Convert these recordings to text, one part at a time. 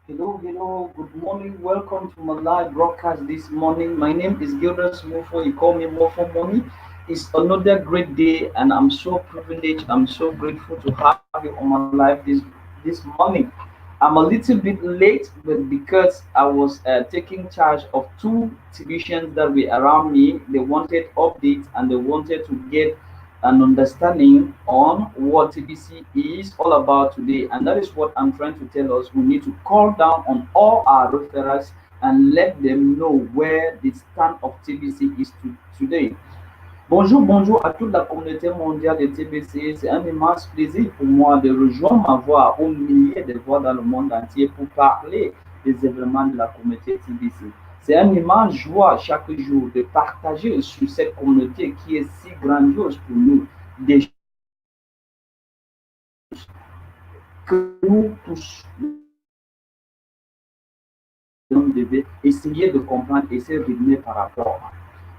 Hello, good morning. Welcome to my live broadcast this morning. My name is Gildas Moffo. You call me Moffo Money. It's another great day, and I'm so privileged. I'm so grateful to have you on my live this morning. I'm a little bit late, but because I was taking charge of two televisions that were around me, they wanted updates and they wanted to get an understanding on what TBC is all about today. And that is what I'm trying to tell us. We need to call down on all our referrals and let them know where the stand of TBC is today. Bonjour à toute la communauté mondiale de TBC. C'est un immense plaisir pour moi de rejoindre ma voix aux milliers de voix dans le monde entier pour parler des événements de la communauté TBC. C'est un immense joie chaque jour de partager sur cette communauté qui est si grandiose pour nous, des que nous tous on devait essayer de comprendre et se rythmer par rapport à.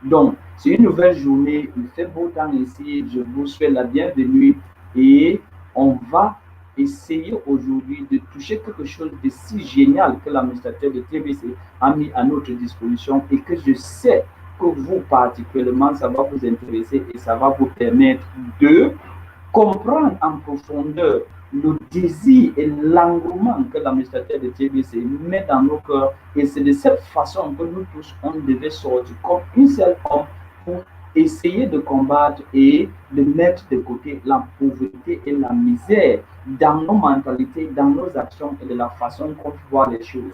Donc, c'est une nouvelle journée, il fait beau temps ici, je vous souhaite la bienvenue et on va essayer aujourd'hui de toucher quelque chose de si génial que l'administrateur de TBC a mis à notre disposition et que je sais que vous particulièrement, ça va vous intéresser et ça va vous permettre de comprendre en profondeur le désir et l'engouement que l'administrateur de TBC met dans nos cœurs. Et c'est de cette façon que nous tous, on devait sortir comme une seule homme pour essayer de combattre et de mettre de côté la pauvreté et la misère dans nos mentalités, dans nos actions et de la façon qu'on voit les choses.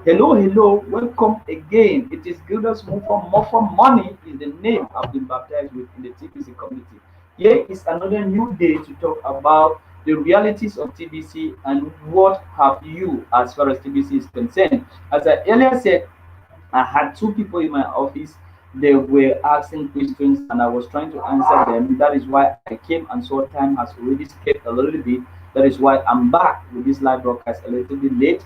Hello, welcome again. It is Gildas Moffo. Moffo Money is the name I've been baptized with in the TBC community. Here is another new day to talk about the realities of TBC and what have you as far as TBC is concerned. As I earlier said, I had two people in my office. They were asking questions and I was trying to answer them. That is why I came and saw time has already skipped a little bit. That is why I'm back with this live broadcast a little bit late.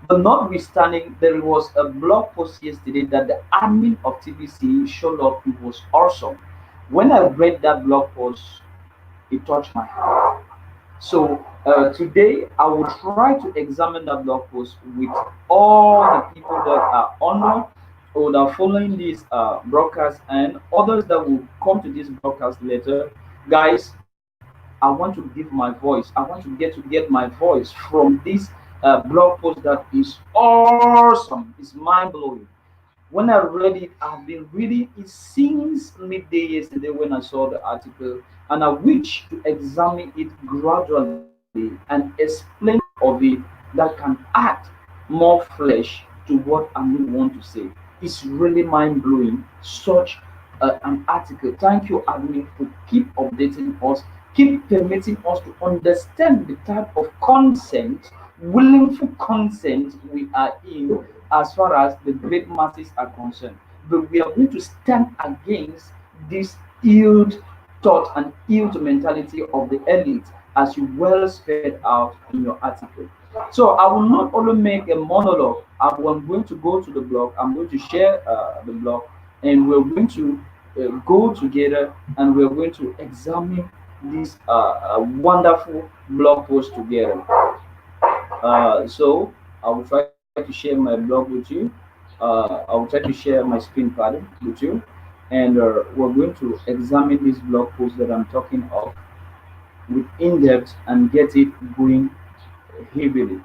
But notwithstanding, there was a blog post yesterday that the admin of TBC showed up. It was awesome. When I read that blog post, it touched my heart. So today I will try to examine that blog post with all the people that are honored or that are following this broadcast and others that will come to this broadcast later. Guys, I want to give my voice. I want to get my voice from this blog post that is awesome. It's mind blowing. When I read it, I've been reading it since midday yesterday when I saw the article, and I wish to examine it gradually and explain of it that can add more flesh to what I want to say. It's really mind blowing. Such an article. Thank you, admin, for keep updating us, keep permitting us to understand the type of consent, willful consent we are in as far as the great masses are concerned. But we are going to stand against this ill thought and ill mentality of the elite as you well spelled out in your article. So I will not only make a monologue, I'm going to go to the blog, I'm going to share the blog, and we're going to go together and we're going to examine this wonderful blog post together. So I will try to share my blog with you. I will try to share my screen pardon with you, and we're going to examine this blog post that I'm talking of with in depth and get it going heavily.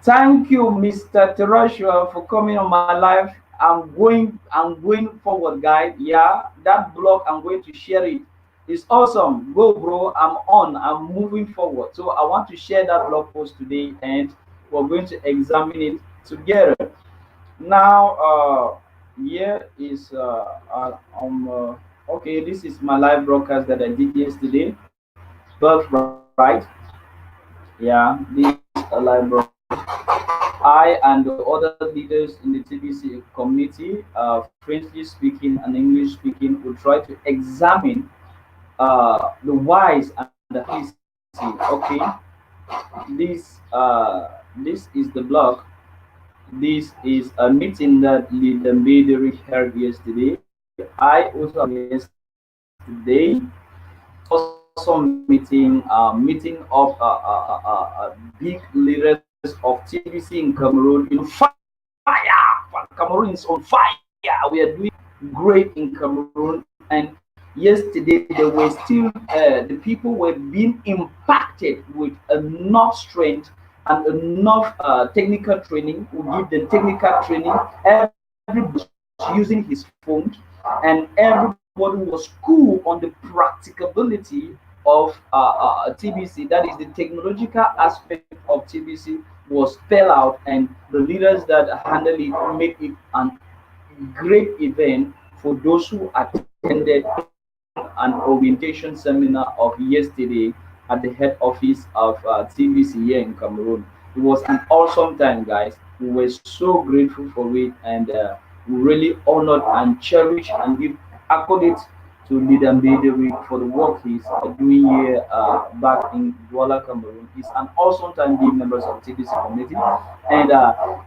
Thank you, Mr. Terashua, for coming on my live. I'm going forward, guys. Yeah, that blog, I'm going to share it. It's awesome. Go, bro. I'm on. I'm moving forward. So I want to share that blog post today, and we're going to examine it together. Now, here is okay. This is my live broadcast that I did yesterday. Birthright. Yeah, this is a live broadcast. I and the other leaders in the TBC community, French speaking and English speaking, will try to examine the whys and the history. Okay, this is the blog. This is a meeting that Leader Mbederi held yesterday. I also yesterday. It was awesome. awesome meeting of big leaders of TBC in Cameroon. Fire! Cameroon is on fire. We are doing great in Cameroon. And yesterday, there were still the people were being impacted with enough strength and enough technical training. We give them technical training. Everybody was using his phone, and everybody was cool on the practicability of TBC. That is the technological aspect of TBC was spelled out, and the leaders that handle it make it an great event for those who attended an orientation seminar of yesterday at the head office of TBC here in Cameroon. It was an awesome time, guys. We were so grateful for it, and we really honored and cherish and give accolades to Leader Mbederi for the work he's doing here back in Douala, Cameroon. It's an awesome time being members of TBC community. And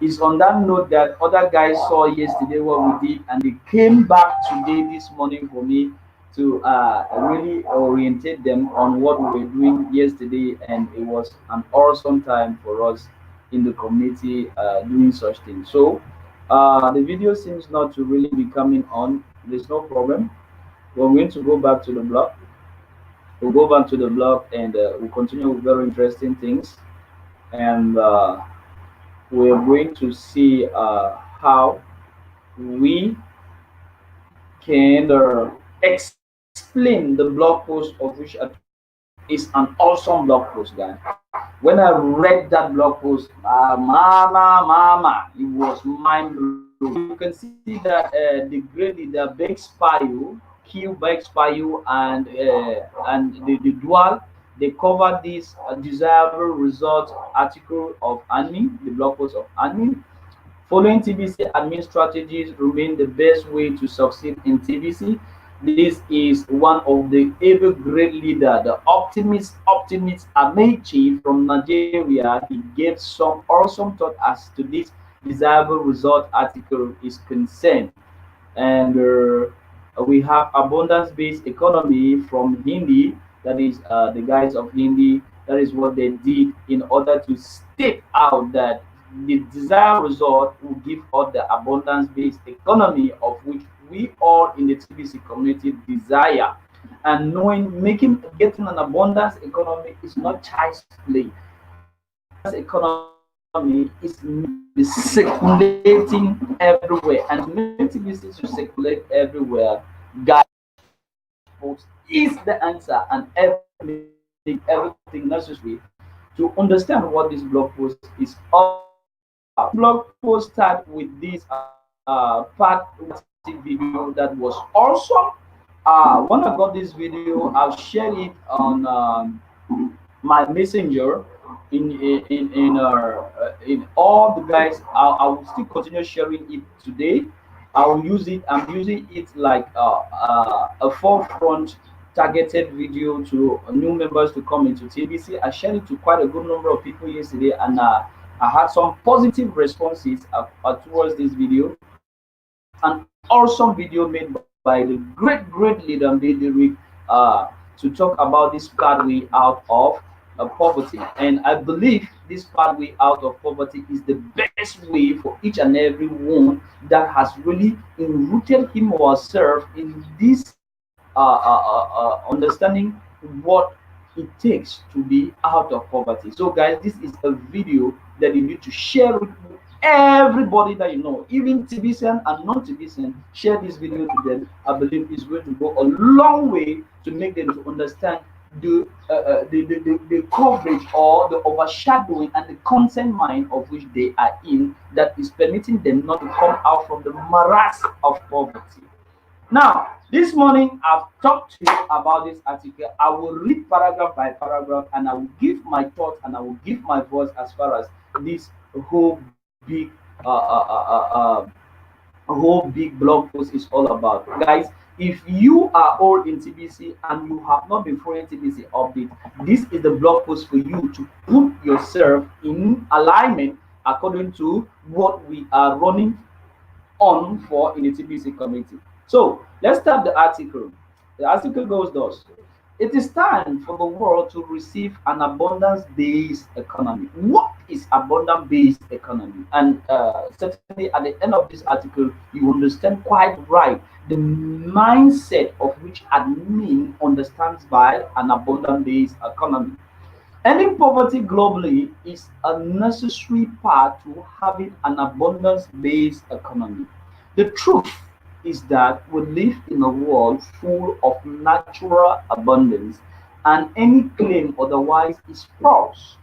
it's on that note that other guys saw yesterday what we did, and they came back today, this morning, for me to really orientate them on what we were doing yesterday. And it was an awesome time for us in the community doing such things. So the video seems not to really be coming on. There's no problem. We're going to go back to the blog. We'll go back to the blog, and we'll continue with very interesting things. And we're going to see how we can explain the blog post of which is an awesome blog post, guys. When I read that blog post, mama, it was mind blowing. You can see that the great leader Bex Payo, Q Bex Payo, and the dual, they covered this desirable result article of admin, the blog post of admin. Following TBC admin strategies remain the best way to succeed in TBC. This is one of the ever great leader, the optimist Amechi from Nigeria. He gave some awesome thought as to this desirable result article is concerned. And we have abundance-based economy from Hindi. That is the guys of Hindi. That is what they did in order to state out that the desired result will give us the abundance-based economy of which we all in the TBC community desire. And knowing getting an abundance economy is not child's play. Economy is circulating everywhere, and to make TBC to circulate everywhere, guys, is the answer, and everything necessary to understand what this blog post is all. Blog post start with this part video that was awesome. When I got this video, I'll share it on my messenger in all the guys. I will still continue sharing it today. I'll use it. I'm using it like a forefront targeted video to new members to come into TBC. I shared it to quite a good number of people yesterday, and I had some positive responses towards this video. An awesome video made by the great leader Mbederi to talk about this pathway out of poverty. And I believe this pathway out of poverty is the best way for each and every one that has really enrooted him or herself in this understanding what it takes to be out of poverty. So guys, this is a video that you need to share with everybody that you know, even TBCN and non-TBCN. Share this video to them. I believe it's going to go a long way to make them to understand the coverage or the overshadowing and the consent mind of which they are in, that is permitting them not to come out from the morass of poverty. Now, this morning I've talked to you about this article. I will read paragraph by paragraph, and I will give my thoughts and I will give my voice as far as this whole big blog post is all about. Guys, if you are all in TBC and you have not been following TBC update, this is the blog post for you to put yourself in alignment according to what we are running on for in the TBC community. So let's start the article. The article goes thus: It is time for the world to receive an abundance-based economy. What is abundance-based economy? And certainly at the end of this article, you understand quite right the mindset of which admin understands by an abundance-based economy. Ending poverty globally is a necessary part to having an abundance based economy. The truth is that we live in a world full of natural abundance, and any claim otherwise is false.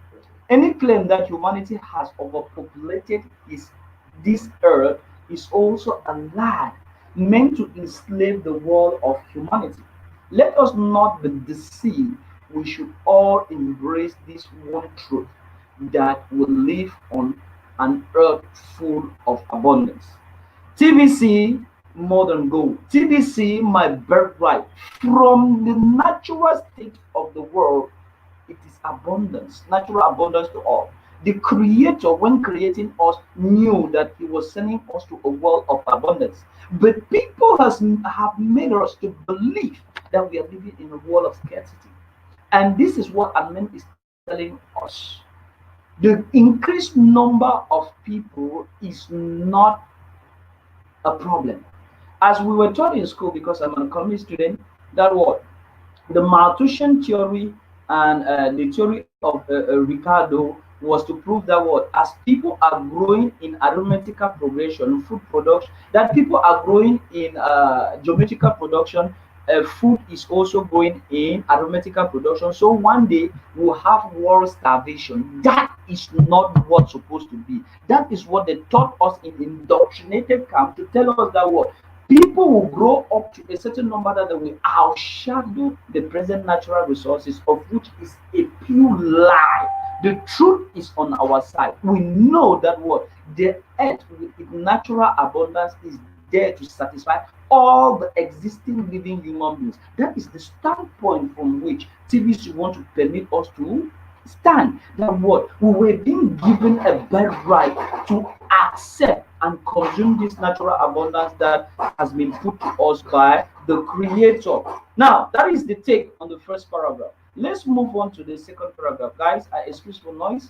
Any claim that humanity has overpopulated this earth is also a lie meant to enslave the world of humanity. Let us not be deceived. We should all embrace this one truth that we live on an earth full of abundance. TBC, more than gold. TBC, my birthright. From the natural state of the world, it is abundance, natural abundance to all. The Creator, when creating us, knew that He was sending us to a world of abundance. But people have made us to believe that we are living in a world of scarcity. And this is what Amen is telling us. The increased number of people is not a problem. As we were taught in school, because I'm an economics student, that what the Malthusian theory and the theory of Ricardo was to prove that what as people are growing in arithmetical progression, food production, that people are growing in geometrical production, food is also growing in arithmetical production. So one day we'll have world starvation. That is not what's supposed to be. That is what they taught us in the indoctrinated camp to tell us that what people will grow up to a certain number that they will outshadow the present natural resources, of which is a pure lie. The truth is on our side. We know that what the earth with its natural abundance is there to satisfy all the existing living human beings. That is the standpoint from which TVC want to permit us to stand. That what we were being given a birthright to accept and consume this natural abundance that has been put to us by the Creator. Now, that is the take on the first paragraph. Let's move on to the second paragraph. Guys, I excuse for noise.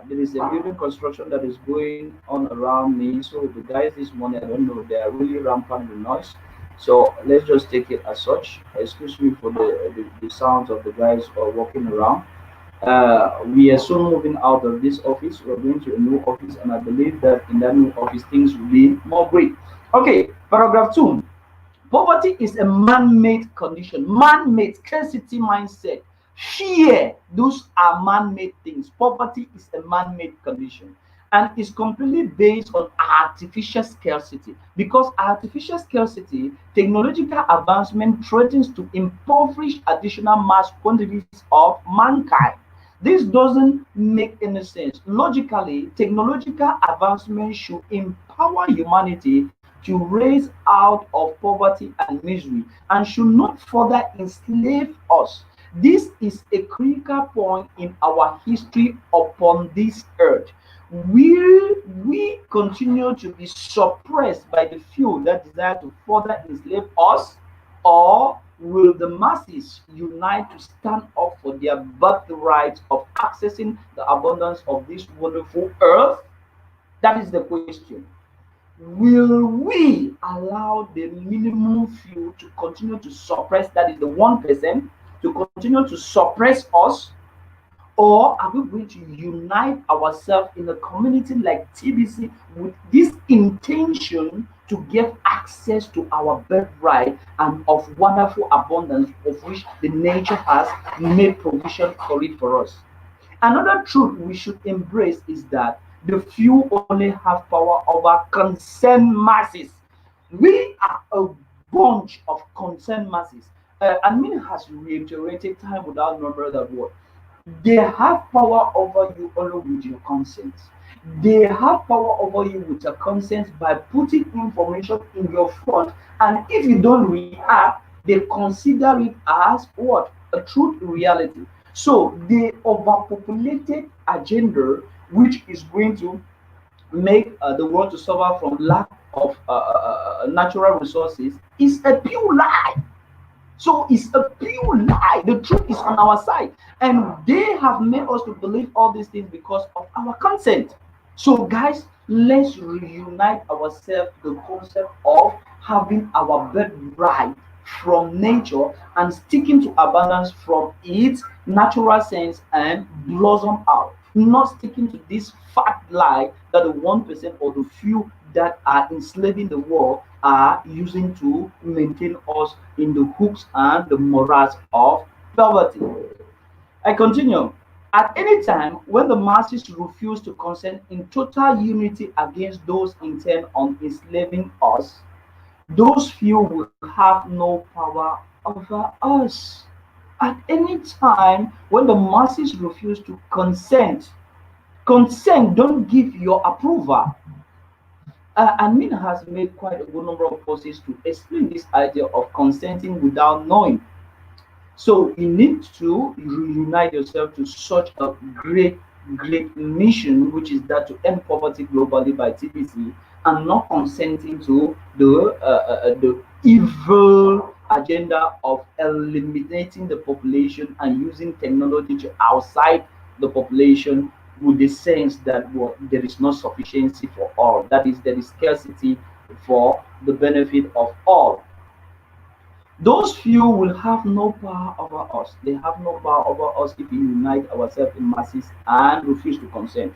There is a building construction that is going on around me. So the guys this morning, I don't know, they are really rampant with noise. So let's just take it as such. Excuse me for the sounds of the guys walking around. We are soon moving out of this office. We're going to a new office, and I believe that in that new office things will be more great. Okay, paragraph 2. Poverty is a man-made condition, man-made scarcity mindset. Fear, those are man-made things. Poverty is a man-made condition and is completely based on artificial scarcity, because artificial scarcity, technological advancement threatens to impoverish additional mass quantities of mankind. This doesn't make any sense. Logically, technological advancement should empower humanity to raise out of poverty and misery and should not further enslave us. This is a critical point in our history upon this earth. Will we continue to be suppressed by the few that desire to further enslave us, or will the masses unite to stand up for their birthright of accessing the abundance of this wonderful earth? That is the question. Will we allow the minimum few to continue to suppress, that is the 1%, to continue to suppress us, or are we going to unite ourselves in a community like TBC with this intention to get access to our birthright and of wonderful abundance of which the nature has made provision for it for us? Another truth we should embrace is that the few only have power over concerned masses. We are a bunch of concerned masses. Admin has reiterated time without number that word. They have power over you only with your consent. They have power over you with your consent by putting information in your front, and if you don't react, they consider it as what? A truth reality. So the overpopulated agenda, which is going to make the world to suffer from lack of natural resources, is a pure lie. So it's a pure lie. The truth is on our side. And they have made us to believe all these things because of our consent. So, guys, let's reunite ourselves to the concept of having our birthright from nature and sticking to abundance from its natural sense and blossom out. Not sticking to this fat lie that the 1% or the few that are enslaving the world are using to maintain us in the hooks and the morass of poverty. I continue. At any time when the masses refuse to consent in total unity against those intent on enslaving us, those few will have no power over us. At any time when the masses refuse to consent, don't give your approval. Amin has made quite a good number of posts to explain this idea of consenting without knowing. So you need to reunite yourself to such a great mission, which is that to end poverty globally by TPC, and not consenting to the evil agenda of eliminating the population and using technology to outside the population with the sense that there is no sufficiency for all. That is, there is scarcity for the benefit of all. Those few will have no power over us. They have no power over us if we unite ourselves in masses and refuse to consent.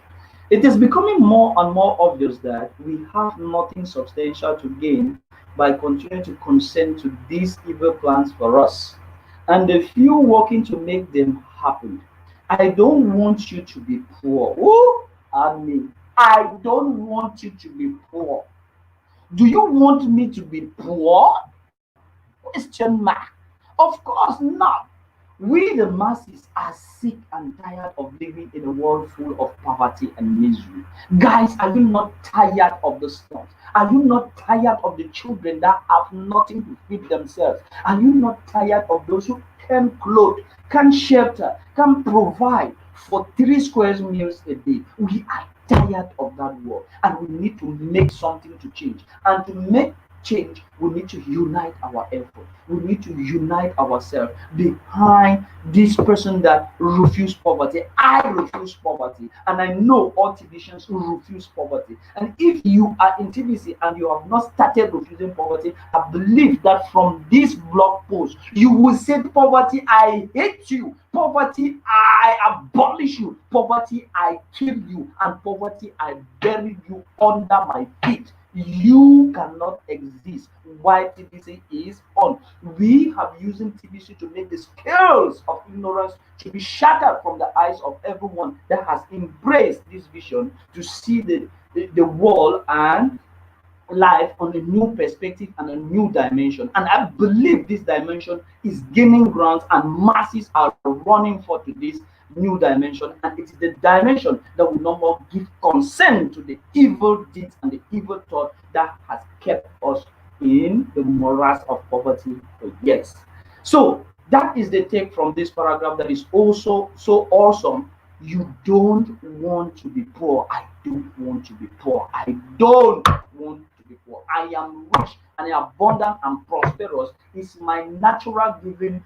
It is becoming more and more obvious that we have nothing substantial to gain by continuing to consent to these evil plans for us, and the few working to make them happen. I don't want you to be poor. Oh, I mean, I don't want you to be poor. Do you want me to be poor? Question mark. Of course not. We, the masses, are sick and tired of living in a world full of poverty and misery. Guys, are you not tired of the slums? Are you not tired of the children that have nothing to feed themselves? Are you not tired of those who can clothe, can shelter, can provide for 3 square meals a day? We are tired of that world and we need to make something to change. And to make change, we need to unite our effort. We need to unite ourselves behind this person that refuse poverty. I refuse poverty, and I know all TVCians who refuse poverty. And if you are in TVC and you have not started refusing poverty, I believe that from this blog post, you will say, poverty, I hate you. Poverty, I abolish you. Poverty, I kill you. And poverty, I bury you under my feet. You cannot exist while TBC is on. We have using TBC to make the scales of ignorance to be shattered from the eyes of everyone that has embraced this vision to see the world and life on a new perspective and a new dimension. And I believe this dimension is gaining ground and masses are running for to this new dimension. And it is the dimension that will no more give consent to the evil deeds and the evil thought that has kept us in the morass of poverty for years. So that is the take from this paragraph that is also so awesome. You don't want to be poor. I don't want to be poor. I don't want to be poor. I am rich and abundant and prosperous. It's my natural giving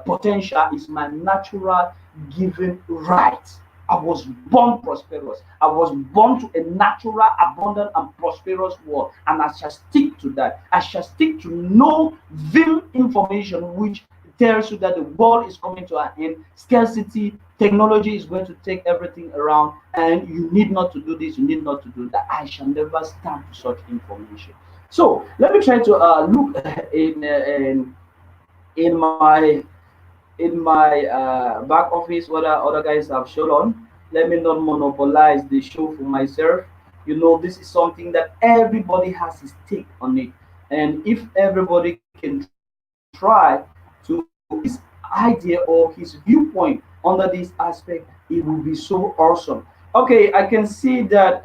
potential. It's my natural giving right. I was born prosperous. I was born to a natural, abundant, and prosperous world, and I shall stick to that. I shall stick to no veiled information which tells you that the world is coming to an end, scarcity, technology is going to take everything around, and you need not to do this, you need not to do that. I shall never stand to such information. So let me try to look in my back office what other guys have shown on. Let me not monopolize the show for myself. You know, this is something that everybody has his take on it, and if everybody can try to his idea or his viewpoint under this aspect, it will be so awesome. Okay, I can see that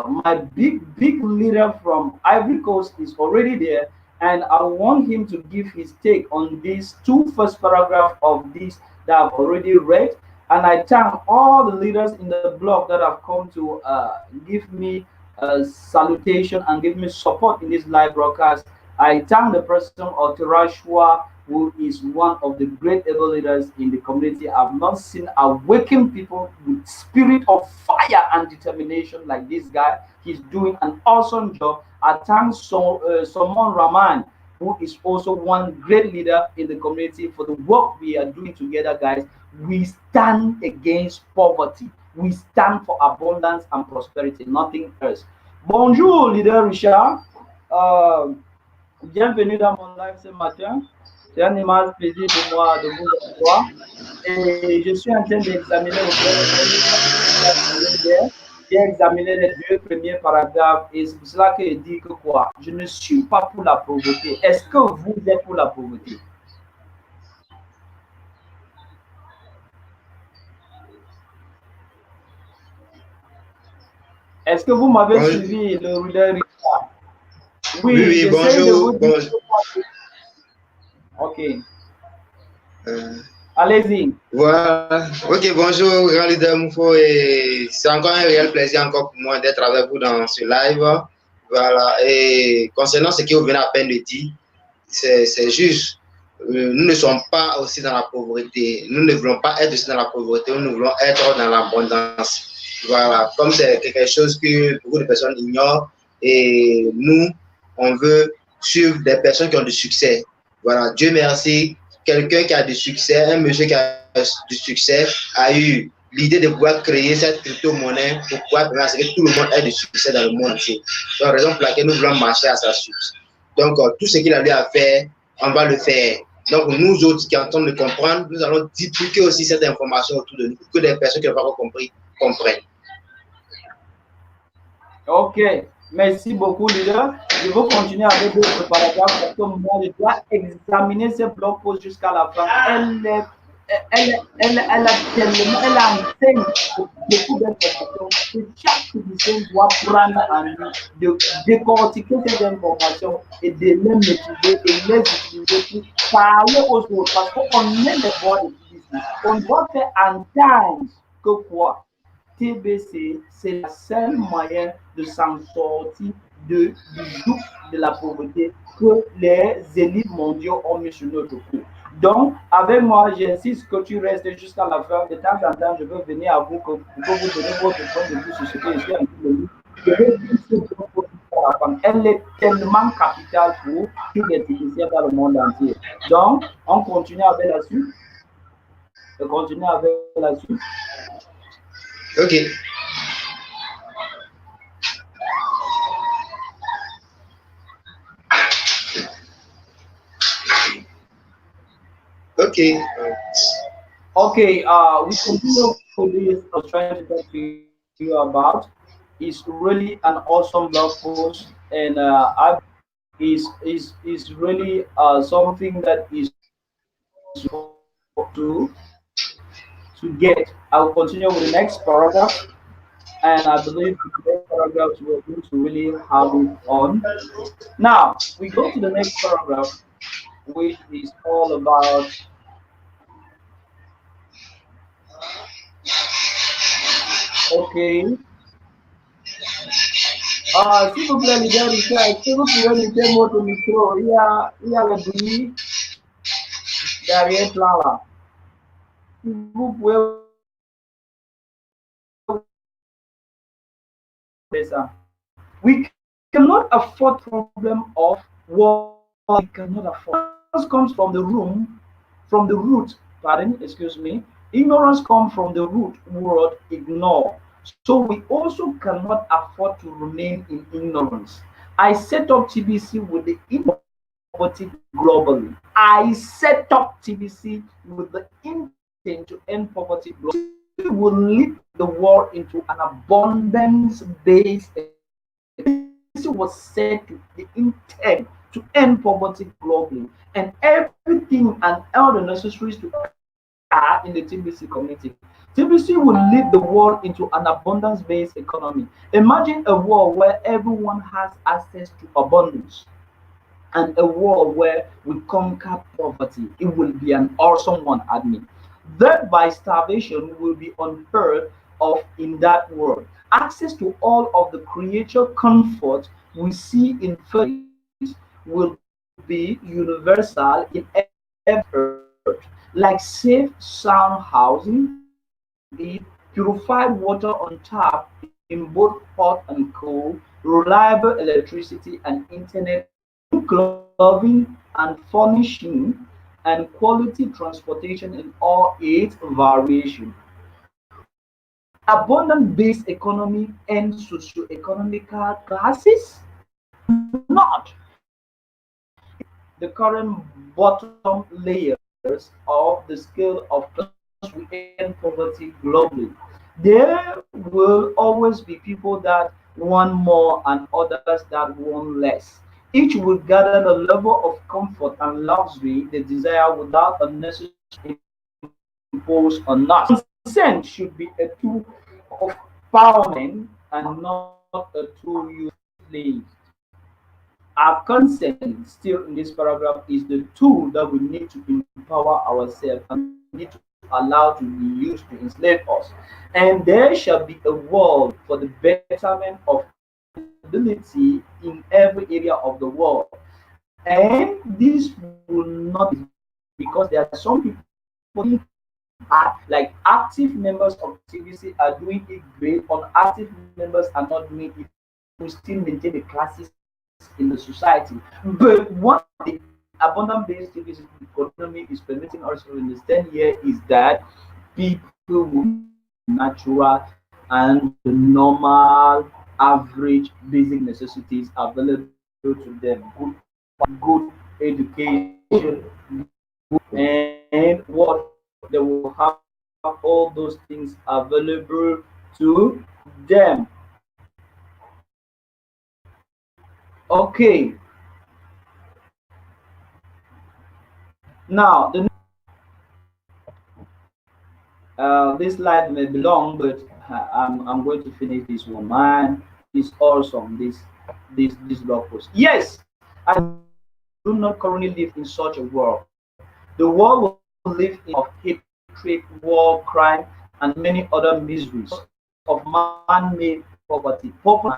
my big leader from Ivory Coast is already there, and I want him to give his take on these two first paragraph of this that I've already read. And I thank all the leaders in the blog that have come to give me a salutation and give me support in this live broadcast. I thank the person of Terashua who is one of the great able leaders in the community. I've not seen awaken people with spirit of fire and determination like this guy. He's doing an awesome job. I thank Solomon Rahman, who is also one great leader in the community, for the work we are doing together, guys. We stand against poverty. We stand for abundance and prosperity, nothing else. Bonjour, leader Richard. Euh, Bienvenue dans mon live ce matin. C'est un immense plaisir pour moi de vous recevoir. Et je suis en train d'examiner le projet. J'ai examiné les deux premiers paragraphes et c'est pour cela que je dis que quoi? Je ne suis pas pour la pauvreté. Est-ce que vous êtes pour la pauvreté? Est-ce que vous m'avez suivi, le leader Richard? Oui, Oui, j'essaie de vous bonjour. dire. Ok, allez-y. Voilà. Ok, bonjour, grand leader Moffo. Et c'est encore un réel plaisir encore pour moi d'être avec vous dans ce live. Voilà. Et concernant ce que vous venez à peine de dire, c'est juste. Nous ne sommes pas aussi dans la pauvreté. Nous ne voulons pas être aussi dans la pauvreté. Nous voulons être dans l'abondance. Voilà. Comme c'est quelque chose que beaucoup de personnes ignorent. Et nous, on veut suivre des personnes qui ont du succès. Voilà. Dieu merci. Quelqu'un qui a du succès, un monsieur qui a du succès, a eu l'idée de pouvoir créer cette crypto-monnaie pour pouvoir permettre que tout le monde ait du succès dans le monde entier. Donc, raison pour laquelle nous voulons marcher à sa suite. Donc, tout ce qu'il a eu à faire, on va le faire. Donc, nous autres qui entendons le comprendre, nous allons dupliquer aussi cette information autour de nous pour que des personnes qui n'ont pas compris comprennent. Ok, merci beaucoup, leader. Je vais continuer avec d'autres paragraphes parce que moi, je dois examiner ce blog post jusqu'à la fin. Elle a tellement, elle enseigne beaucoup d'informations que chaque physicien doit prendre en lui de décortiquer ces informations et de les maîtriser et les utiliser pour parler aux autres. Parce qu'on est les voix de ici. On doit faire entendre que quoi? TBC, c'est le seul moyen de s'en sortir du joug de la pauvreté que les élites mondiaux ont mis sur notre cou. Donc, avec moi, j'insiste que tu restes jusqu'à la fin. De temps en temps, je veux venir à vous pour que vous donner votre point de vue sur ce que je suis en train de dire. Je vais dire ce que la femme. Elle est tellement capitale pour tous les techniciens dans le monde entier. Donc, on continue avec la suite. On continue avec la suite. Ok. Okay. Okay, we continue with this. I was trying to talk to you about. It's really an awesome blog post, and I is really something that is to get. I'll continue with the next paragraph, and I believe the next paragraph we're going to really have it on. Now we go to the next paragraph, which is all about. Okay. S'il vous plaît, leader Richard, est-ce que vous pouvez metter votre micro? Il y a le bruit derrière plan là. Si vous pouvez ça. We cannot afford problem of war. We cannot afford. Ignorance comes from the root. Pardon, excuse me. Ignorance comes from the root word ignore. So we also cannot afford to remain in ignorance. I set up TBC with the poverty globally. I set up TBC with the intent to end poverty globally. We will lead the world into an abundance-based. This was set to the intent to end poverty globally, and everything and all the necessaries to are in the TBC community. TBC will lead the world into an abundance based economy. Imagine a world where everyone has access to abundance and a world where we conquer poverty. It will be an awesome one, admin. Death by starvation will be unheard of in that world. Access to all of the creature comfort we see in face will be universal in earth, like safe, sound housing, heat, purified water on tap in both hot and cold, reliable electricity and internet, clothing and furnishing, and quality transportation in all its variation. Will abundant-based economy end socio-economical classes? Not. The current bottom layers of the scale of class will end poverty globally. There will always be people that want more and others that want less. Each will gather the level of comfort and luxury they desire without unnecessary imposed on us. Consent should be a tool of empowerment and not a tool used to enslave. Our consent, still in this paragraph, is the tool that we need to empower ourselves and we need to allow to be used to enslave us. And there shall be a world for the betterment of ability in every area of the world. And this will not be because there are some people are like active members of TVC are doing it great, unactive members are not doing it. We still maintain the classes in the society. But what the abundant based TVC economy is permitting us to understand here is that people will natural and the normal average basic necessities available to them. Good education, and what they will have all those things available to them. Okay, now this slide may be long, but I'm going to finish this one. Man, it's awesome. This blog post. Yes, I do not currently live in such a world. The world will live in of hatred, war, crime, and many other miseries of man-made poverty. Poverty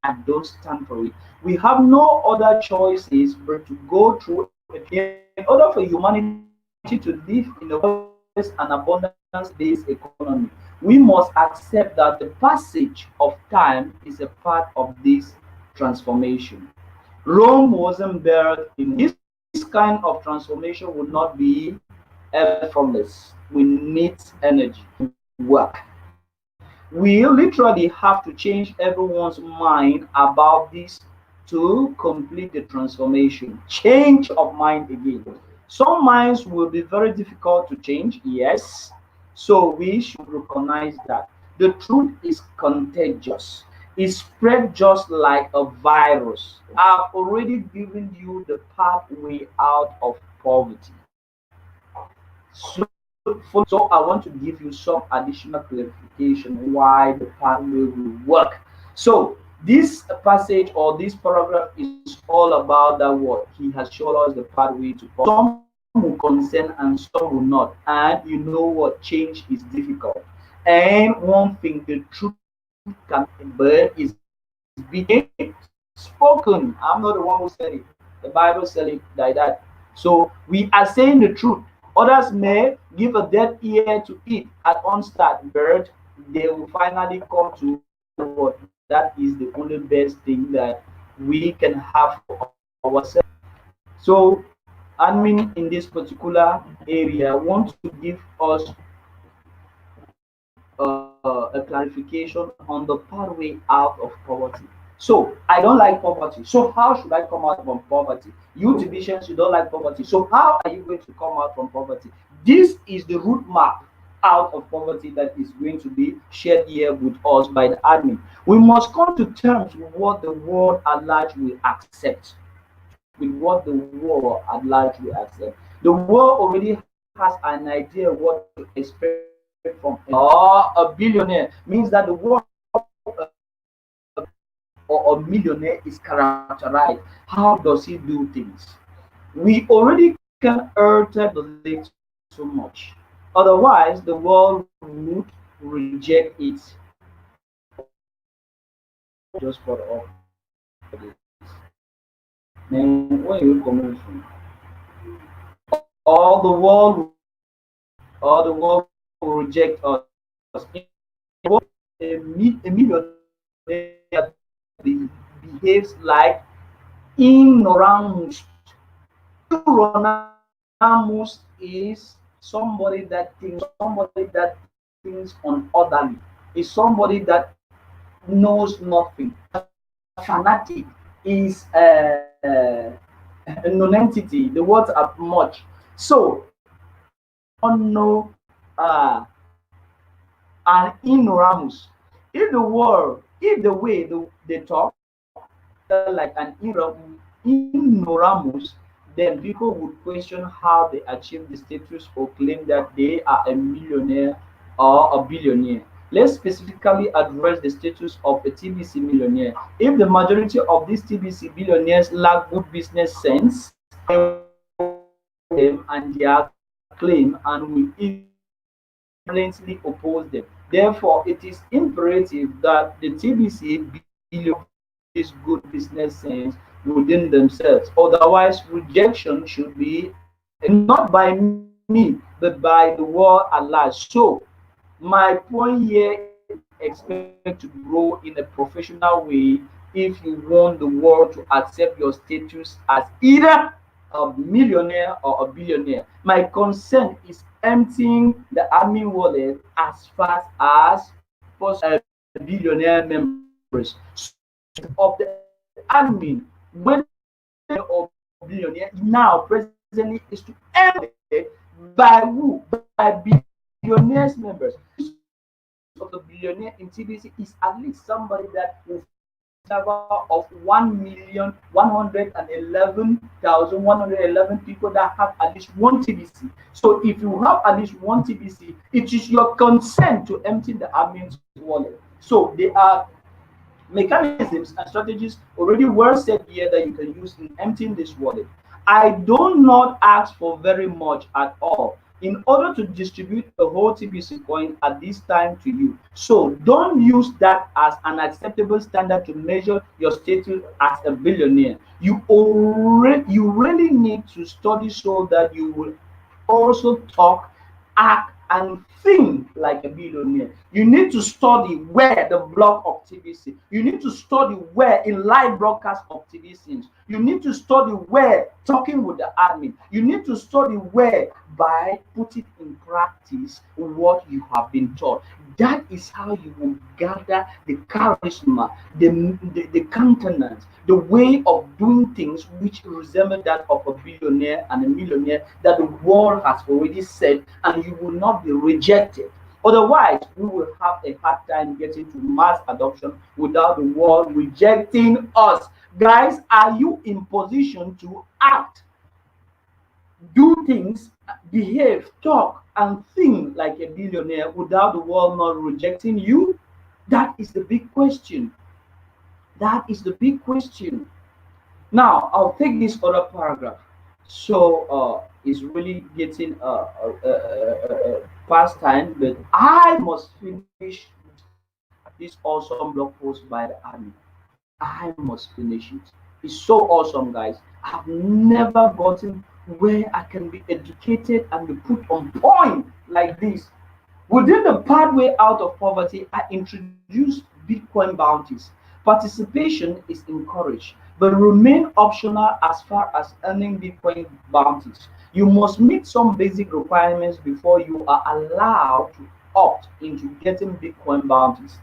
and don't stand for it. We have no other choices but to go through it. In order for humanity to live in a prosperous and abundance-based economy, we must accept that the passage of time is a part of this transformation. Rome wasn't built in this kind of transformation would not be effortless. We need energy to work. We literally have to change everyone's mind about this to complete the transformation. Change of mind again. Some minds will be very difficult to change, yes. So we should recognize that the truth is contagious. It spread just like a virus. I've already given you the pathway out of poverty. So, so I want to give you some additional clarification why the pathway will work. So this passage or this paragraph is all about that word. He has shown us the pathway to power. Some will consent and some will not. And you know what? Change is difficult. And one thing, the truth can but is being spoken. I'm not the one who said it. The Bible said it like that. So we are saying the truth. Others may give a deaf ear to it at onstart, but they will finally come to what that is the only best thing that we can have for ourselves. So, admin in this particular area want to give us a clarification on the pathway out of poverty. So I don't like poverty. So how should I come out from poverty? You divisions, you don't like poverty. So how are you going to come out from poverty? This is the route map out of poverty that is going to be shared here with us by the admin. We must come to terms with what the world at large will accept. With what the world at large will accept. The world already has an idea what to expect from a billionaire means that the world or a millionaire is characterized. How does he do things? We already can alter the list so much. Otherwise, the world would reject it. Just for all this. Man, where you coming from? or the world or the world will reject us. A millionaire behaves like ignoramus. Ignoramus is somebody that thinks unorderly. Is somebody that knows nothing. A fanatic is a non-entity. The words are much. So don't know an ignoramus. If the way they talk like an ignoramus, then people would question how they achieve the status or claim that they are a millionaire or a billionaire. Let's specifically address the status of a TBC millionaire. If the majority of these TBC billionaires lack good business sense, them and their claim and will violently oppose them. Therefore, it is imperative that the TBC billionaires this good business sense within themselves. Otherwise, rejection should be not by me, but by the world at large. So, my point here is to expect to grow in a professional way if you want the world to accept your status as either a millionaire or a billionaire. My concern is emptying the admin wallet as fast as possible billionaire members. So of the admin, whether or billionaire, now presently is to empty by who? By billionaires members. Of the billionaire in TBC is at least somebody that will of 1,111,111 people that have at least one TBC. So if you have at least one TBC, it is your consent to empty the admin's wallet. So they are mechanisms and strategies already well set here that you can use in emptying this wallet. I do not ask for very much at all in order to distribute a whole TBC coin at this time to you. So don't use that as an acceptable standard to measure your status as a billionaire. You really need to study so that you will also talk, act, and think like a billionaire. You need to study where the blog of TVC. You need to study where in live broadcast of TVCs. You need to study where talking with the admin. You need to study where by putting in practice what you have been taught. That is how you will gather the charisma, the countenance, the way of doing things which resemble that of a billionaire and a millionaire that the world has already said, and you will not be rejected. Otherwise, we will have a hard time getting to mass adoption without the world rejecting us. Guys, are you in position to act, do things, behave, talk, and think like a billionaire without the world not rejecting you? That is the big question. That is the big question. Now, I'll take this other paragraph. So, it's really getting past time, but I must finish this awesome blog post by the army. I must finish it. It's so awesome, guys. I've never gotten where I can be educated and be put on point like this. Within the pathway out of poverty, I introduced Bitcoin bounties. Participation is encouraged, but remain optional as far as earning Bitcoin bounties. You must meet some basic requirements before you are allowed to opt into getting Bitcoin bounties.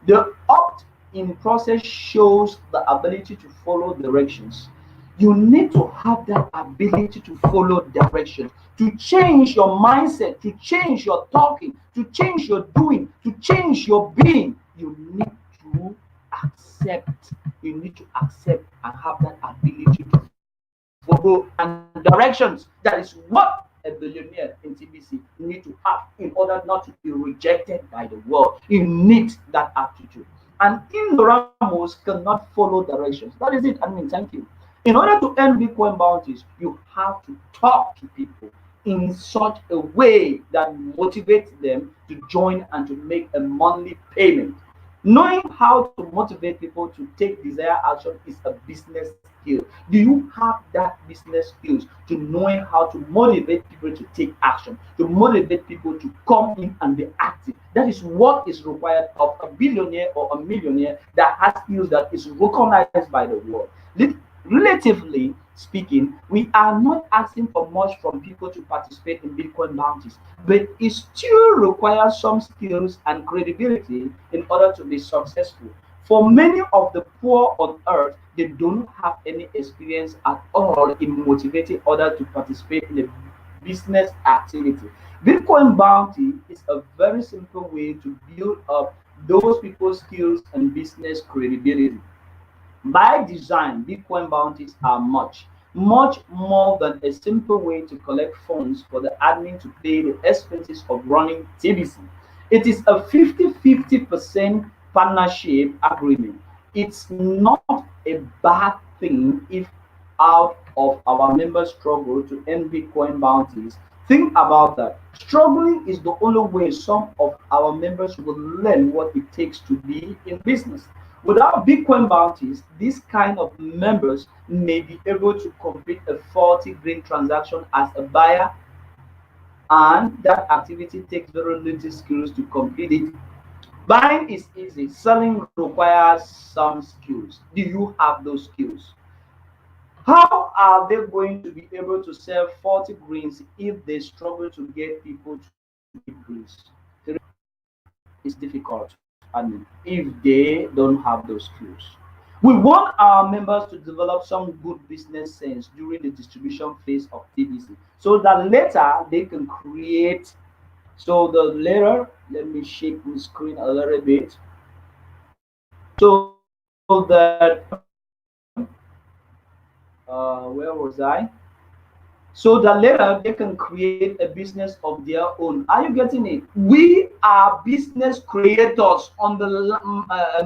The opt-in process shows the ability to follow directions. You need to have that ability to follow directions, to change your mindset, to change your talking, to change your doing, to change your being. You need to accept. You need to accept and have that ability to follow and directions. That is what a billionaire in TBC need to have in order not to be rejected by the world. You need that aptitude. And ignoramus cannot follow directions. That is it. I mean, thank you. In order to earn Bitcoin bounties, you have to talk to people in such a way that motivates them to join and to make a monthly payment. Knowing how to motivate people to take desired action is a business skill. Do you have that business skills to knowing how to motivate people to take action, to motivate people to come in and be active? That is what is required of a billionaire or a millionaire that has skills that is recognized by the world. Relatively speaking, we are not asking for much from people to participate in Bitcoin bounties, but it still requires some skills and credibility in order to be successful. For many of the poor on earth, they don't have any experience at all in motivating others to participate in a business activity. Bitcoin bounty is a very simple way to build up those people's skills and business credibility. By design, Bitcoin bounties are much more than a simple way to collect funds for the admin to pay the expenses of running TBC. It is a 50-50% partnership agreement. It's not a bad thing if out of our members struggle to earn Bitcoin bounties. Think about that. Struggling is the only way some of our members will learn what it takes to be in business. Without Bitcoin bounties, these kind of members may be able to complete a 40 green transaction as a buyer, and that activity takes very little skills to complete it. Buying is easy, selling requires some skills. Do you have those skills? How are they going to be able to sell 40 greens if they struggle to get people to pick greens? It's difficult, and if they don't have those skills. We want our members to develop some good business sense during the distribution phase of TBC so that later they can create. So the later, let me shake my screen a little bit so that where was I? So that later they can create a business of their own. Are you getting it? We are business creators on the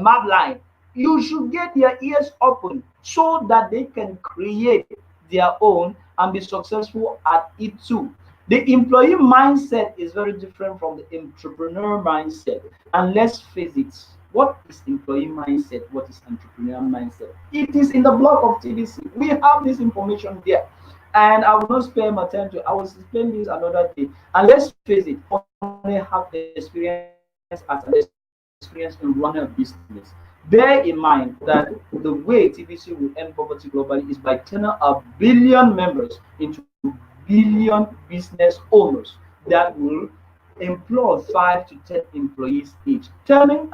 map line. You should get their ears open so that they can create their own and be successful at it too. The employee mindset is very different from the entrepreneur mindset. And let's face it, what is employee mindset? What is entrepreneur mindset? It is in the blog of TDC. We have this information there, and I will not spare my time to. I will explain this another day. And let's face it, only have experience as an experience in running a business. Bear in mind that the way TBC will end poverty globally is by turning a billion members into billion business owners that will employ 5 to 10 employees each, turning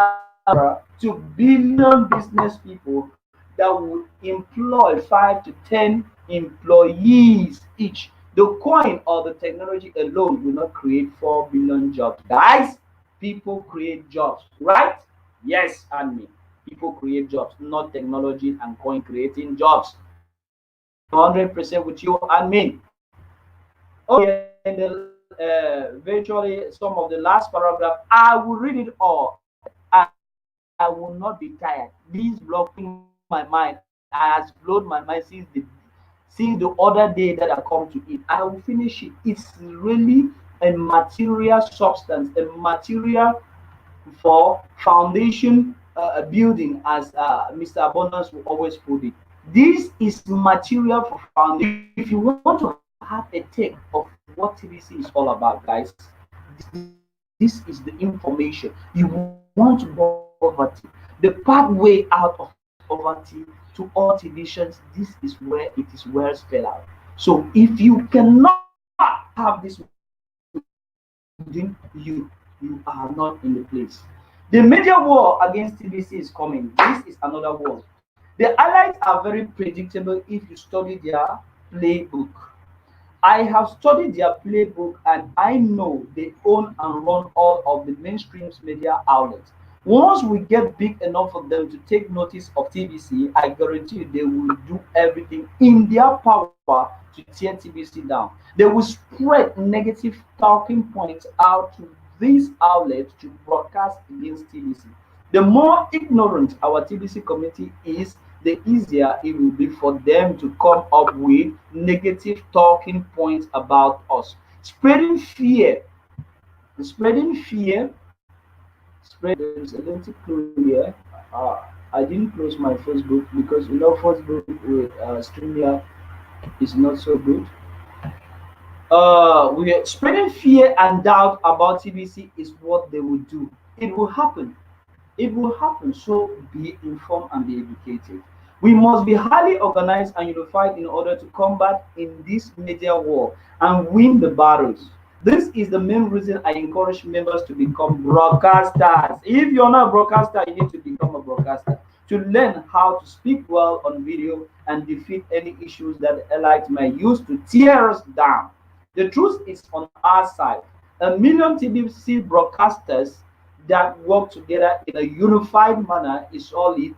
to billion business people that will employ 5 to 10 employees each. The coin or the technology alone will not create 4 billion jobs. Guys, people create jobs, right? Yes, and me. People create jobs, not technology and coin creating jobs. I am 100% with you and me. Okay, in the virtually some of the last paragraph, I will read it all. I will not be tired. This blocking my mind has blown my mind since the other day that I come to it. I will finish it. It's really a material substance, a material for foundation building, as Mr. Abundance will always put it. This is material for foundation. If you want to have a take of what TBC is all about, guys, this is the information. You want to break poverty, the pathway out of poverty to all divisions. This is where it is well spelled out. So if you cannot have this within you are not in the place. The media war against TBC is coming. This is another war. The highlights are very predictable if you study their playbook. I have studied their playbook and I know they own and run all of the mainstream media outlets. Once we get big enough for them to take notice of TBC, I guarantee you they will do everything in their power to tear TBC down. They will spread negative talking points out to these outlets to broadcast against TBC. The more ignorant our TBC community is, the easier it will be for them to come up with negative talking points about us. Spreading fear, spreading fear, spread. There is a limited clue here. I didn't close my Facebook because you know Facebook with StreamYard is not so good. We are spreading fear and doubt about TBC is what they will do. It will happen. It will happen. So be informed and be educated. We must be highly organized and unified in order to combat in this media war and win the battles. This is the main reason I encourage members to become broadcasters. If you're not a broadcaster, you need to become a broadcaster to learn how to speak well on video and defeat any issues that elites may use to tear us down. The truth is on our side. A million TBC broadcasters that work together in a unified manner is all it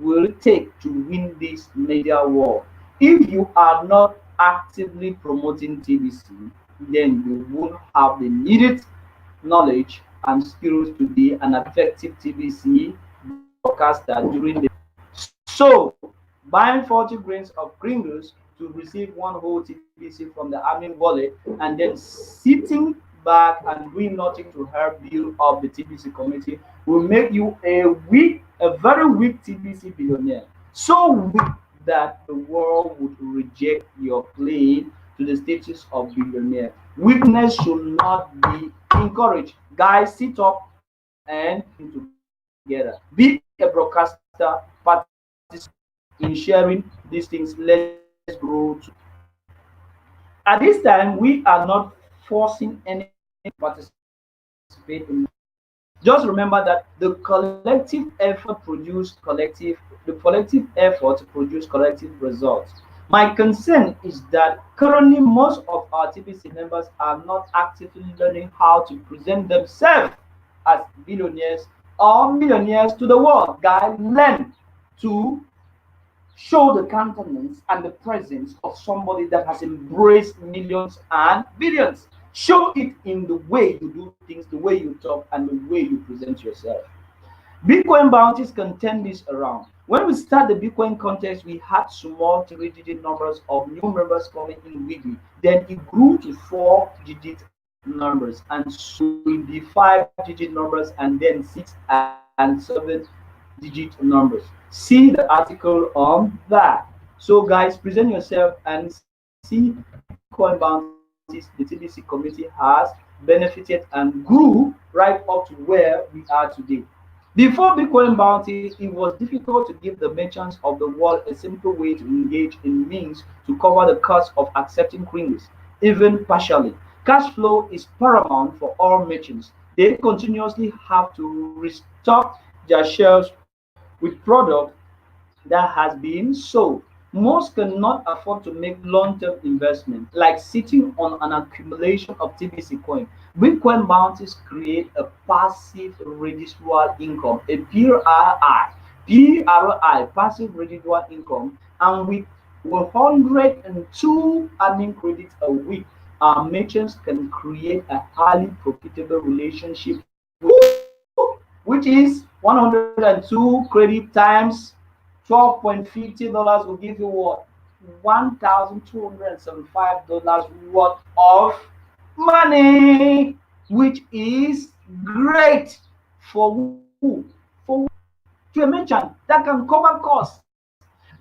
will take to win this media war. If you are not actively promoting TBC, then you won't have the needed knowledge and skills to be an effective TBC broadcaster during the. So, buying 40 grains of Pringles to receive one whole TBC from the army wallet and then sitting back and doing nothing to help build up the TBC community will make you a very weak TBC billionaire. So weak that the world would reject your claim to the status of billionaire. Weakness should not be encouraged. Guys, sit up and together. Be a broadcaster, participate in sharing these things. Let's grow. At this time, we are not forcing anyone to participate in. Just remember that the collective effort produce collective results. My concern is that currently most of our TPC members are not actively learning how to present themselves as billionaires or millionaires to the world. Guys, learn to show the countenance and the presence of somebody that has embraced millions and billions. Show it in the way you do things, the way you talk, and the way you present yourself. Bitcoin bounties can turn this around. When we start the Bitcoin contest, we had small three-digit numbers of new members coming in weekly. Then it grew to four-digit numbers, and soon will be five-digit numbers, and then six and seven-digit numbers. See the article on that. So, guys, present yourself and see Bitcoin bounties the TBC community has benefited and grew right up to where we are today. Before Bitcoin bounty, it was difficult to give the merchants of the world a simple way to engage in means to cover the cost of accepting credits, even partially. Cash flow is paramount for all merchants. They continuously have to restock their shelves with product that has been sold. Most cannot afford to make long-term investment, like sitting on an accumulation of TBC coin. Bitcoin bounties create a passive residual income, a PRI, passive residual income, and with 102 earning credits a week, our merchants can create a highly profitable relationship, which is 102 credit times $12.50 will give you what? $1,275 worth of money, which is great for who? For to a merchant that can cover costs.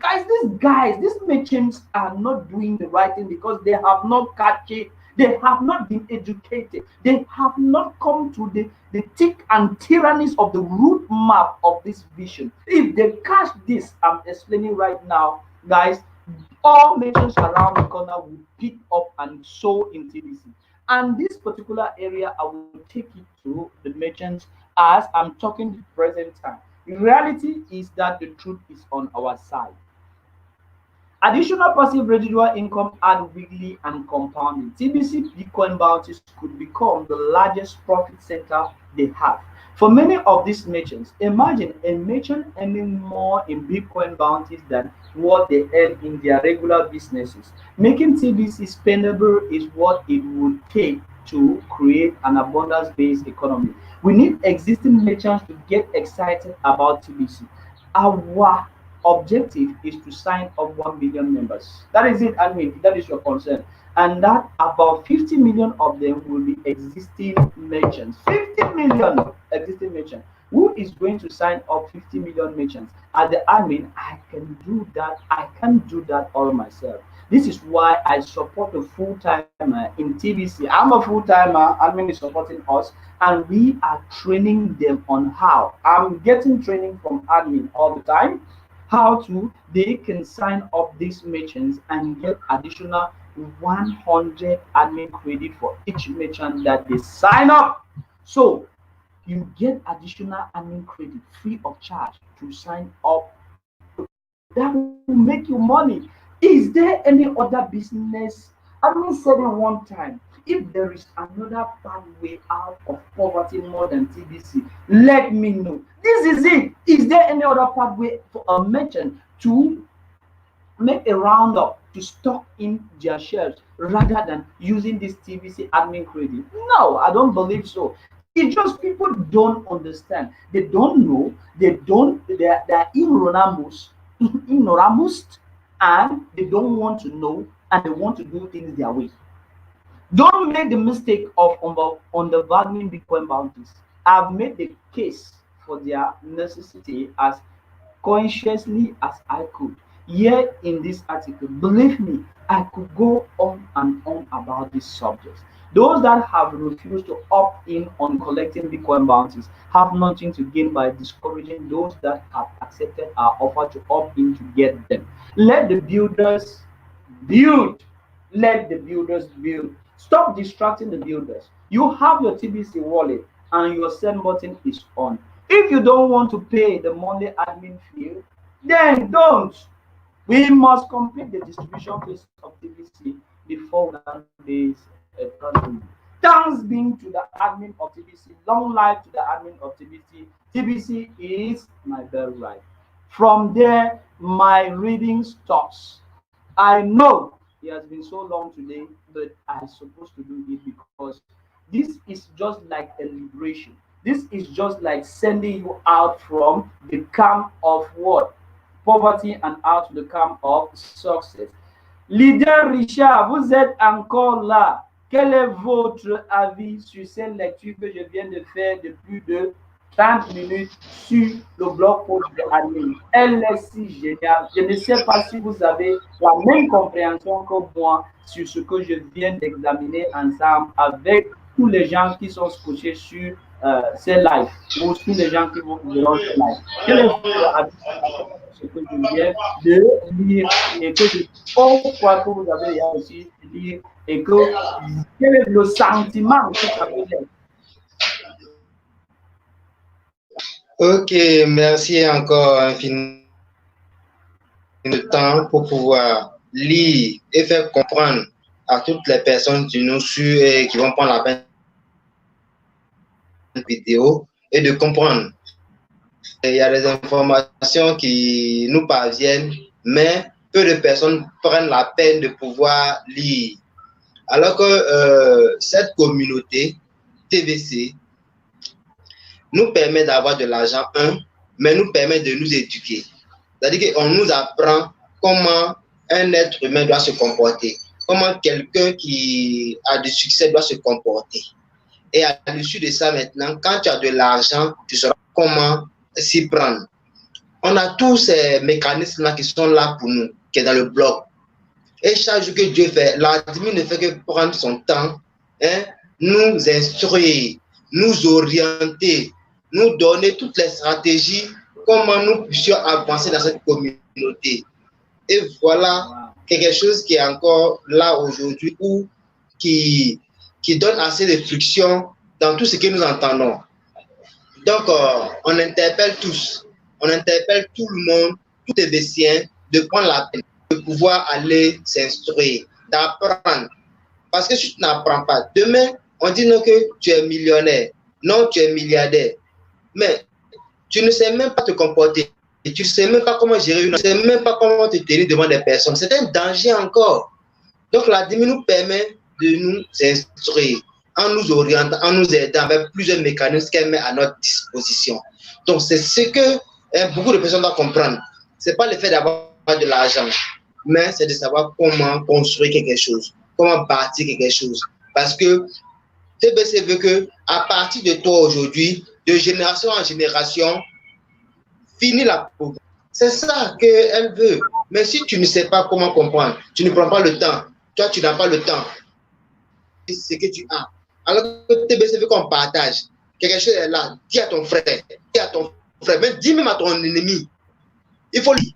These merchants are not doing the right thing because they have not catch it. They have not been educated. They have not come to the thick and tyrannies of the root map of this vision. If they catch this, I'm explaining right now, guys, all merchants around the corner will pick up and sow in TDC. And this particular area, I will take it to the merchants as I'm talking the present time. The reality is that the truth is on our side. Additional passive residual income add weekly and compounding. TBC Bitcoin bounties could become the largest profit center they have. For many of these merchants, imagine a merchant earning more in Bitcoin bounties than what they earn in their regular businesses. Making TBC spendable is what it would take to create an abundance-based economy. We need existing merchants to get excited about TBC. Our objective is to sign up 1 million members. That is it, admin. That is your concern. and that about 50 million of them will be existing merchants. 50 million existing merchants. Who is going to sign up 50 million merchants? As the admin, I can do that. I can't do that all myself. This is why I support a full timer in TBC. I'm a full timer, admin is supporting us, and we are training them on how. I'm getting training from admin all the time, how to they can sign up these merchants and get additional 100 admin credit for each merchant that they sign up. So you get additional admin credit free of charge to sign up. That will make you money. Is there any other business? I mean, said it one time. If there is another pathway out of poverty more than TBC, let me know. This is it. Is there any other pathway for a merchant to make a roundup to stock in their shelves rather than using this TVC admin credit? No, I don't believe so. It's just people don't understand. They don't know. They don't. They're ignoramus, and they don't want to know, and they want to do things their way. Don't make the mistake of undervaluing Bitcoin bounties. I've made the case for their necessity as consciously as I could. Here in this article, believe me, I could go on and on about this subject. Those that have refused to opt in on collecting Bitcoin bounties have nothing to gain by discouraging those that have accepted our offer to opt in to get them. Let the builders build. Let the builders build. Stop distracting the builders. You have your TBC wallet and your send button is on. If you don't want to pay the monthly admin fee, then don't. We must complete the distribution phase of TBC before days economy. Thanks being to the admin of TBC. Long life to the admin of TBC. TBC is my birthright. From there, my reading stops. I know it has been so long today, but I'm supposed to do it because this is just like a liberation. This is just like sending you out from the camp of what? Poverty and out to the camp of success. Leader Richard, vous êtes encore là. Quel est votre avis sur cette lecture que je viens de faire de plus de 30 minutes sur le blog post de admin? Elle est si géniale. Je ne sais pas si vous avez la même compréhension que moi sur ce que je viens d'examiner ensemble avec tous les gens qui sont scotchés sur ces lives ou tous les gens qui vont verront ces lives. Quel est votre avis sur ce que je viens de lire et que je crois que vous avez aussi lire et que quel est le sentiment que ça vous laisse? Ok, merci encore infiniment de temps pour pouvoir lire et faire comprendre à toutes les personnes qui nous suivent et qui vont prendre la peine de vidéo et de comprendre. Il y a des informations qui nous parviennent, mais peu de personnes prennent la peine de pouvoir lire. Alors que cette communauté TVC nous permet d'avoir de l'argent, mais nous permet de nous éduquer. C'est-à-dire qu'on nous apprend comment un être humain doit se comporter, comment quelqu'un qui a du succès doit se comporter. Et à l'issue de ça maintenant, quand tu as de l'argent, tu sauras comment s'y prendre. On a tous ces mécanismes-là qui sont là pour nous, qui est dans le blog. Et chaque jour que Dieu fait, l'admin ne fait que prendre son temps, nous instruire, nous orienter, nous donner toutes les stratégies, comment nous puissions avancer dans cette communauté. Et voilà quelque chose qui est encore là aujourd'hui ou qui donne assez de friction dans tout ce que nous entendons. Donc, on interpelle tous, on interpelle tout le monde, tout les Béciens, de prendre la peine, de pouvoir aller s'instruire, d'apprendre. Parce que si tu n'apprends pas, demain, on dit non que tu es millionnaire, non, tu es milliardaire. Mais tu ne sais même pas te comporter, tu ne sais même pas comment gérer, tu ne sais même pas comment te tenir devant des personnes. C'est un danger encore. Donc, l'admin nous permet de nous instruire, en nous orientant, en nous aidant avec plusieurs mécanismes qu'elle met à notre disposition. Donc, c'est ce que beaucoup de personnes doivent comprendre. Ce n'est pas le fait d'avoir de l'argent, mais c'est de savoir comment construire quelque chose, comment bâtir quelque chose. Parce que TBC veut que, à partir de toi aujourd'hui, de génération en génération, finis la pauvreté. C'est ça qu'elle veut. Mais si tu ne sais pas comment comprendre, tu ne prends pas le temps, toi, tu n'as pas le temps, c'est que tu as. Alors que TBC veut qu'on partage. Quelque chose est là, dis à ton frère, même dis même à ton ennemi. Il faut lui,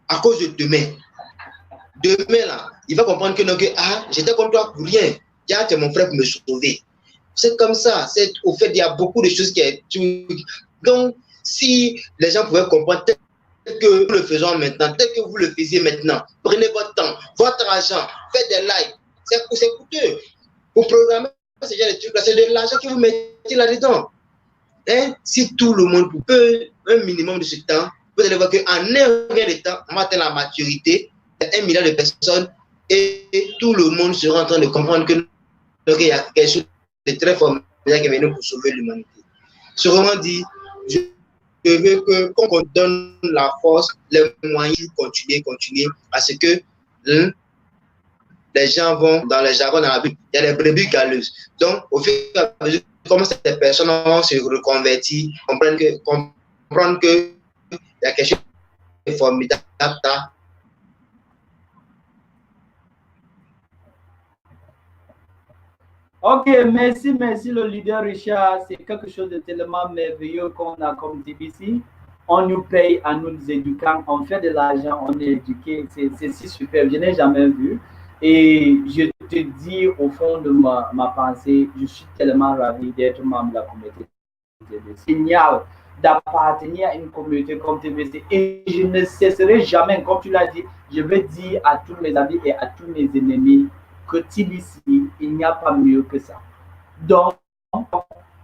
à cause de demain. Demain, là, il va comprendre que non, que j'étais comme toi pour rien. Tu es mon frère pour me sauver. C'est comme ça. Au fait, il y a beaucoup de choses qui. Donc, si les gens pouvaient comprendre tel que nous le faisons maintenant, tel que vous le faisiez maintenant, prenez votre temps, votre argent, faites des likes. C'est coûteux. Pour programmer ce genre de trucs, c'est de l'argent que vous mettez là-dedans. Hein? Si tout le monde peut un minimum de ce temps, vous allez voir qu'en un rien de temps, on va atteindre la maturité, 1 milliard de personnes, et tout le monde sera en train de comprendre que il y a quelque chose de très formidable qui est venu pour sauver l'humanité. Sûrement dit, je veux qu'on donne la force, les moyens pour continuer, parce que les gens vont dans les jargons, dans la Bible, il y a des brebis galeuses. Donc, au fur et à mesure, comment ces personnes vont se reconvertir, comprendre que il y a quelque chose de formidable. Ok, merci le leader Richard. C'est quelque chose de tellement merveilleux qu'on a comme TBC. On nous paye en nous éduquant, on fait de l'argent, on est éduqué. C'est si super, je n'ai jamais vu. Et je te dis au fond de ma pensée, je suis tellement ravi d'être membre de la communauté TBC. Génial d'appartenir à une communauté comme TBC. Et je ne cesserai jamais, comme tu l'as dit, je vais dire à tous mes amis et à tous mes ennemis que TBC, il n'y a pas mieux que ça. Donc,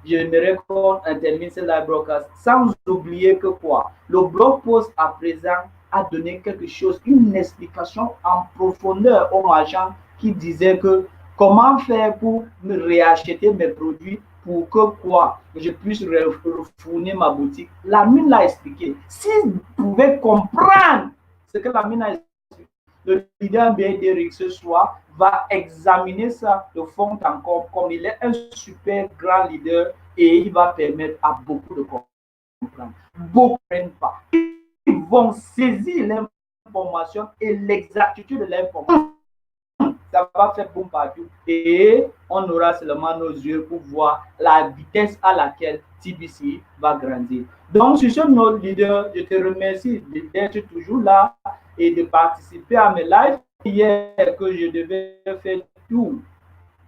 j'aimerais qu'on termine ce live broadcast sans oublier que quoi? Le blog post à présent a donné quelque chose, une explication en profondeur aux marchands qui disaient que comment faire pour me réacheter mes produits pour que quoi? Je puisse refourner ma boutique. La mine l'a expliqué. Si vous pouvez comprendre ce que la mine a expliqué, le leader BDRX ce soir va examiner ça de fond en comble, comme il est un super grand leader et il va permettre à beaucoup de comprendre. Beaucoup ne comprennent pas. Ils vont saisir l'information et l'exactitude de l'information. Ça va faire boum partout et on aura seulement nos yeux pour voir la vitesse à laquelle TBC va grandir. Donc, sur ce, nos leaders, je te remercie d'être toujours là et de participer à mes lives. Hier que je devais faire tout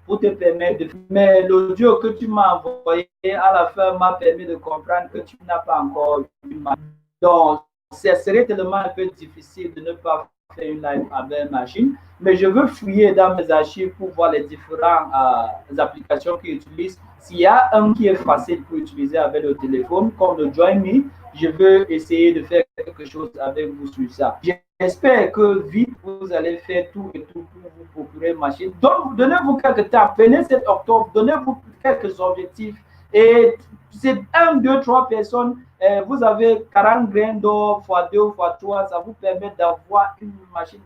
pour te permettre de... Mais l'audio que tu m'as envoyé à la fin m'a permis de comprendre que tu n'as pas encore eu ma... Donc, ce serait tellement un peu difficile de ne pas faire une live avec une machine, mais je veux fouiller dans mes archives pour voir les différentes applications qu'ils utilisent. S'il y a un qui est facile pour utiliser avec le téléphone, comme le Join Me, je veux essayer de faire quelque chose avec vous sur ça. J'espère que vite, vous allez faire tout et tout pour vous procurer une machine. Donc, donnez-vous quelques temps. Venez cet octobre, donnez-vous quelques objectifs. Et c'est 1, 2, 3 personnes. Vous avez 40 grains d'or x 2 x 3. Ça vous permet d'avoir une machine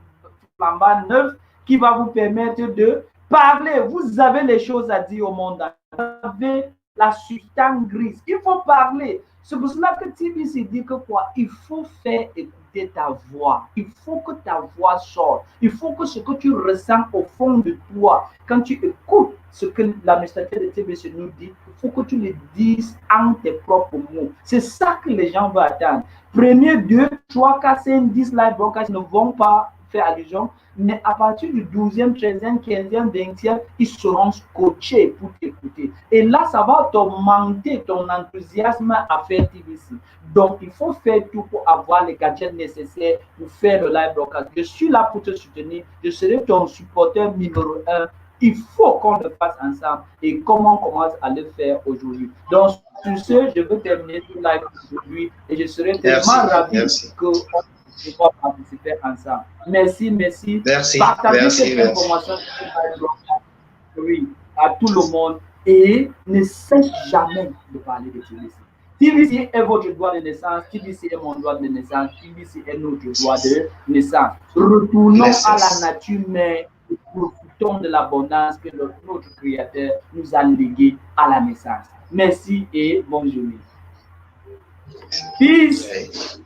flambant neuve qui va vous permettre de parler. Vous avez les choses à dire au monde. Vous avez la substance grise. Il faut parler. C'est pour cela que TBC dit que quoi? Il faut faire écouter ta voix. Il faut que ta voix sorte. Il faut que ce que tu ressens au fond de toi, quand tu écoutes ce que l'administrateur de TBC nous dit, il faut que tu le dises en tes propres mots. C'est ça que les gens veulent attendre. Premier 2, 3, 4, 5, 10 live broadcasts ne vont pas faire allusion, mais à partir du 12e, 13e, 15e, 20e, ils seront coachés pour t'écouter. Et là, ça va t'augmenter ton enthousiasme à faire TBC. Donc, il faut faire tout pour avoir les gadgets nécessaires pour faire le live broadcast. Je suis là pour te soutenir. Je serai ton supporter numéro 1. Il faut qu'on le fasse ensemble. Et comment on commence à le faire aujourd'hui. Donc, sur ce, je veux terminer ce live aujourd'hui et je serai tellement ravi que on participer ensemble. Merci. Partagez cette information oui, à tout le monde et ne cesse jamais de parler de TBC. TBC est votre droit de naissance, TBC est mon droit de naissance, TBC est notre droit de naissance. Retournons à la nature mère et profitons de l'abondance que notre Créateur nous a léguée à la naissance. Merci et bonne journée. Peace.